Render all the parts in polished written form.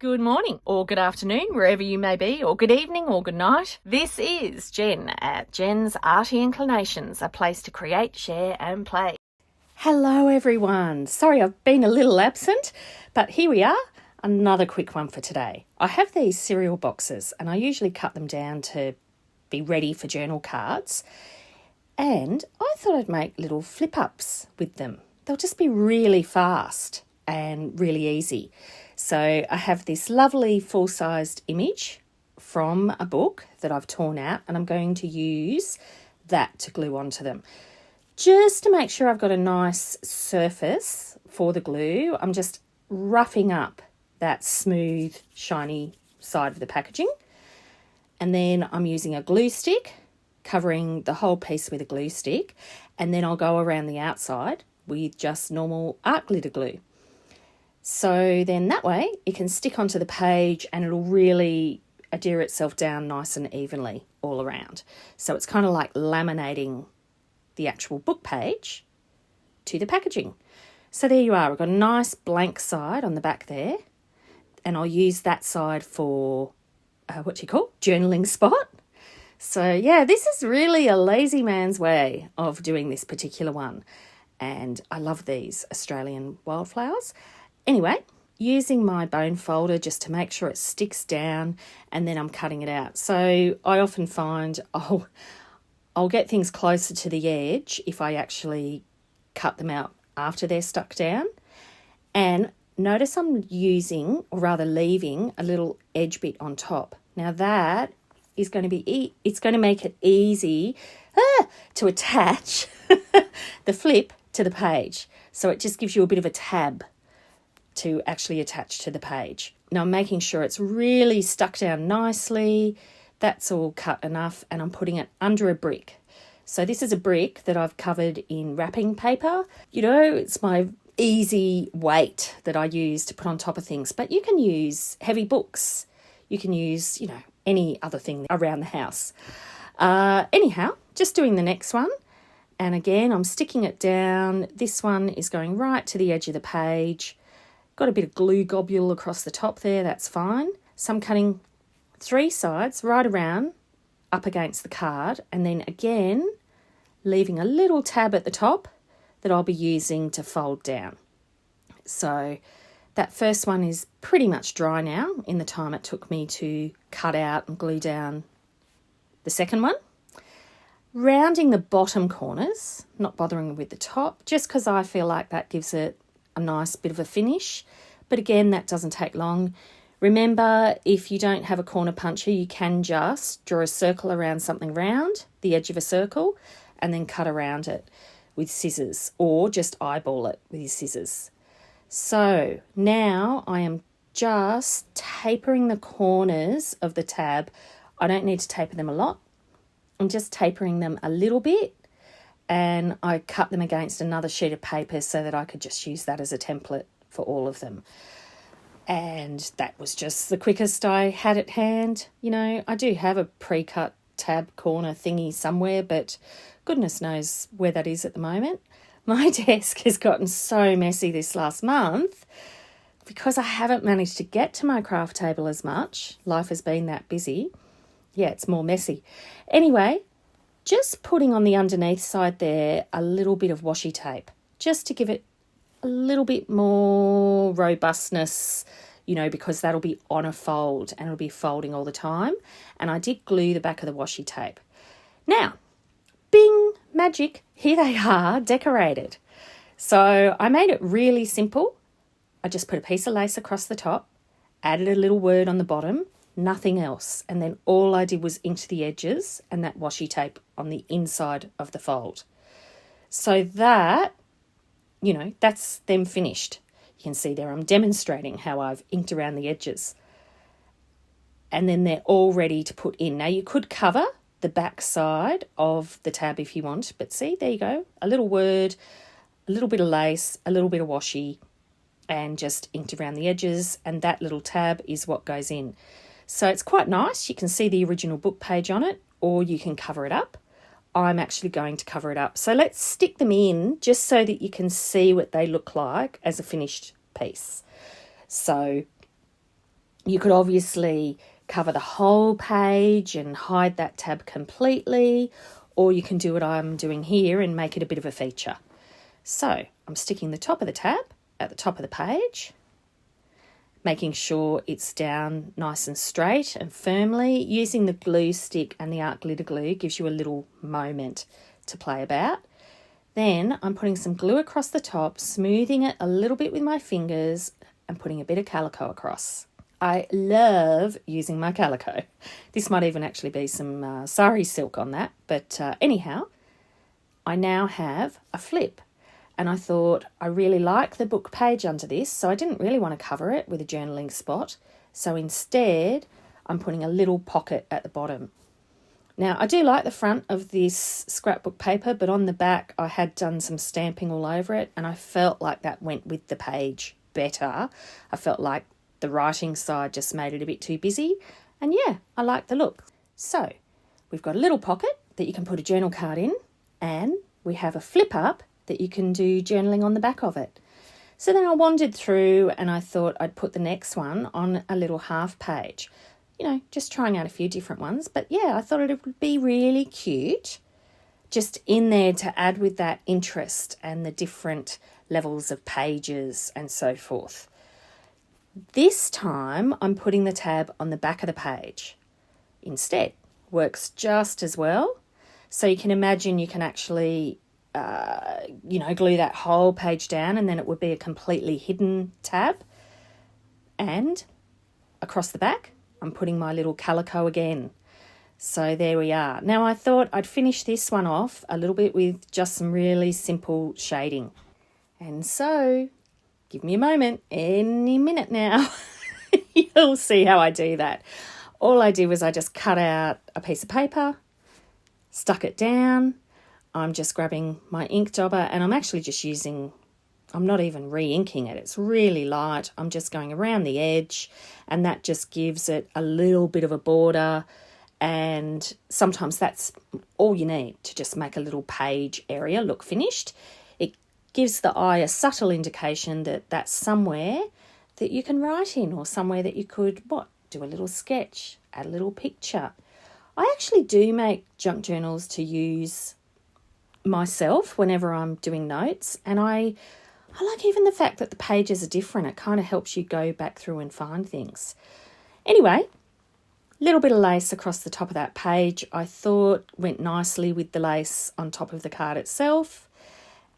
Good morning, or good afternoon, wherever you may be, or good evening, or good night. This is Jen at JensArtyInclinations, a place to create, share, and play. Hello everyone. Sorry I've been a little absent, but here we are, another quick one for today. I have these cereal boxes and I usually cut them down to be ready for journal cards, and I thought I'd make little flip-ups with them. They'll just be really fast and really easy. So I have this lovely full-sized image from a book that I've torn out, and I'm going to use that to glue onto them. Just to make sure I've got a nice surface for the glue, I'm just roughing up that smooth, shiny side of the packaging. And then I'm using a glue stick, covering the whole piece with a glue stick, and then I'll go around the outside with just normal art glitter glue. So then that way it can stick onto the page and it'll really adhere itself down nice and evenly all around. So it's kind of like laminating the actual book page to the packaging. So there you are. I've got a nice blank side on the back there, and I'll use that side for journaling spot. So yeah, this is really a lazy man's way of doing this particular one, and I love these Australian wildflowers. Anyway, using my bone folder just to make sure it sticks down, and then I'm cutting it out. So I often find I'll get things closer to the edge if I actually cut them out after they're stuck down. And notice I'm using, or rather leaving, a little edge bit on top. Now that is going to be, it's going to make it easy to attach the flip to the page. So it just gives you a bit of a tab to actually attach to the page. Now I'm making sure it's really stuck down nicely. That's all cut enough, and I'm putting it under a brick. So this is a brick that I've covered in wrapping paper. You know, it's my easy weight that I use to put on top of things, but you can use heavy books. You can use, any other thing around the house. Anyhow, just doing the next one. And again, I'm sticking it down. This one is going right to the edge of the page. Got a bit of glue globule across the top there, that's fine. So I'm cutting 3 sides right around up against the card, and then again leaving a little tab at the top that I'll be using to fold down. So that first one is pretty much dry now in the time it took me to cut out and glue down the second one. Rounding the bottom corners, not bothering with the top, just because I feel like that gives it a nice bit of a finish. But again, that doesn't take long. Remember, if you don't have a corner puncher, you can just draw a circle around something round, the edge of a circle, and then cut around it with scissors, or just eyeball it with your scissors. So now I am just tapering the corners of the tab. I don't need to taper them a lot. I'm just tapering them a little bit, and I cut them against another sheet of paper so that I could just use that as a template for all of them. And that was just the quickest I had at hand. I do have a pre-cut tab corner thingy somewhere, but goodness knows where that is at the moment. My desk has gotten so messy this last month because I haven't managed to get to my craft table as much. Life has been that busy. Yeah, it's more messy. Anyway, just putting on the underneath side there a little bit of washi tape just to give it a little bit more robustness, because that'll be on a fold and it'll be folding all the time. And I did glue the back of the washi tape. Now, bing, magic, here they are, decorated. So I made it really simple. I just put a piece of lace across the top, added a little word on the bottom, nothing else. And then all I did was ink the edges and that washi tape on the inside of the fold. So that, that's them finished. You can see there I'm demonstrating how I've inked around the edges. And then they're all ready to put in. Now you could cover the back side of the tab if you want, but see, there you go. A little word, a little bit of lace, a little bit of washi, and just inked around the edges, and that little tab is what goes in. So it's quite nice. You can see the original book page on it, or you can cover it up. I'm actually going to cover it up. So let's stick them in just so that you can see what they look like as a finished piece. So You could obviously cover the whole page and hide that tab completely, or you can do what I'm doing here and make it a bit of a feature. So I'm sticking the top of the tab at the top of the page, making sure it's down nice and straight and firmly. Using the glue stick and the art glitter glue gives you a little moment to play about. Then I'm putting some glue across the top, smoothing it a little bit with my fingers and putting a bit of calico across. I love using my calico. This might even actually be some sari silk on that, but anyhow, I now have a flip. And I thought I really like the book page under this, so I didn't really want to cover it with a journaling spot. So instead, I'm putting a little pocket at the bottom. Now, I do like the front of this scrapbook paper, but on the back, I had done some stamping all over it, and I felt like that went with the page better. I felt like the writing side just made it a bit too busy. And yeah, I like the look. So we've got a little pocket that you can put a journal card in, and we have a flip up that you can do journaling on the back of it. So then I wandered through and I thought I'd put the next one on a little half page. You know, just trying out a few different ones. But yeah, I thought it would be really cute just in there to add with that interest and the different levels of pages and so forth. This time I'm putting the tab on the back of the page instead. Works just as well. So you can imagine you can actually glue that whole page down and then it would be a completely hidden tab. And across the back, I'm putting my little calico again. So there we are. Now I thought I'd finish this one off a little bit with just some really simple shading. And so, give me a moment, any minute now, you'll see how I do that. All I did was I just cut out a piece of paper, stuck it down. I'm just grabbing my ink dauber and I'm actually just I'm not even re-inking it. It's really light. I'm just going around the edge and that just gives it a little bit of a border, and sometimes that's all you need to just make a little page area look finished. It gives the eye a subtle indication that that's somewhere that you can write in, or somewhere that you could, do a little sketch, add a little picture. I actually do make junk journals to use myself whenever I'm doing notes, and I like even the fact that the pages are different. It kind of helps you go back through and find things. Anyway, little bit of lace across the top of that page I thought went nicely with the lace on top of the card itself,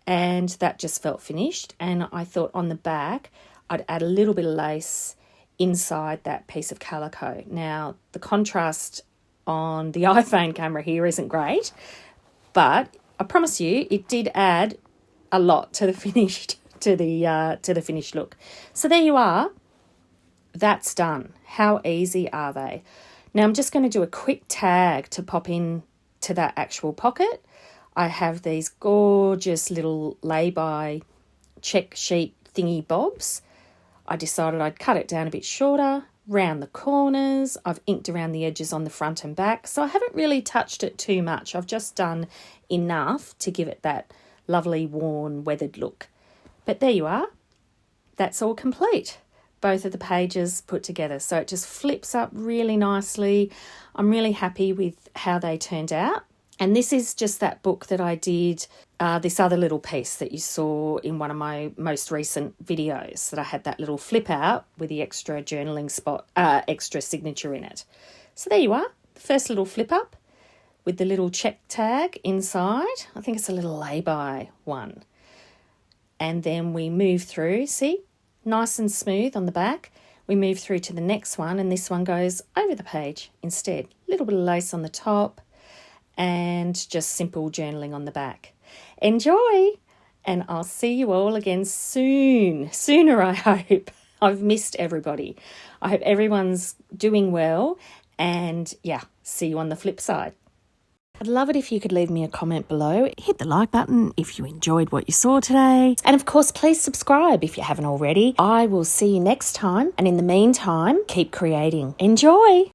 and that just felt finished. And I thought on the back I'd add a little bit of lace inside that piece of calico. Now the contrast on the iPhone camera here isn't great, but I promise you it did add a lot to the finished look. So there you are. That's done. How easy are they? Now I'm just going to do a quick tag to pop in to that actual pocket. I have these gorgeous little lay-by check sheet thingy bobs. I decided I'd cut it down a bit shorter, round the corners. I've inked around the edges on the front and back, so I haven't really touched it too much. I've just done enough to give it that lovely worn weathered look. But there you are. That's all complete. Both of the pages put together, so it just flips up really nicely. I'm really happy with how they turned out. And this is just that book that I did, this other little piece that you saw in one of my most recent videos, that I had that little flip out with the extra journaling spot, extra signature in it. So there you are, the first little flip up with the little check tag inside. I think it's a little lay-by one. And then we move through, see, nice and smooth on the back. We move through to the next one, and this one goes over the page instead. A little bit of lace on the top and just simple journaling on the back. Enjoy, and I'll see you all again soon. Sooner, I hope. I've missed everybody. I hope everyone's doing well, and yeah, see you on the flip side. I'd love it if you could leave me a comment below. Hit the like button if you enjoyed what you saw today. And of course, please subscribe if you haven't already. I will see you next time. And in the meantime, keep creating. Enjoy!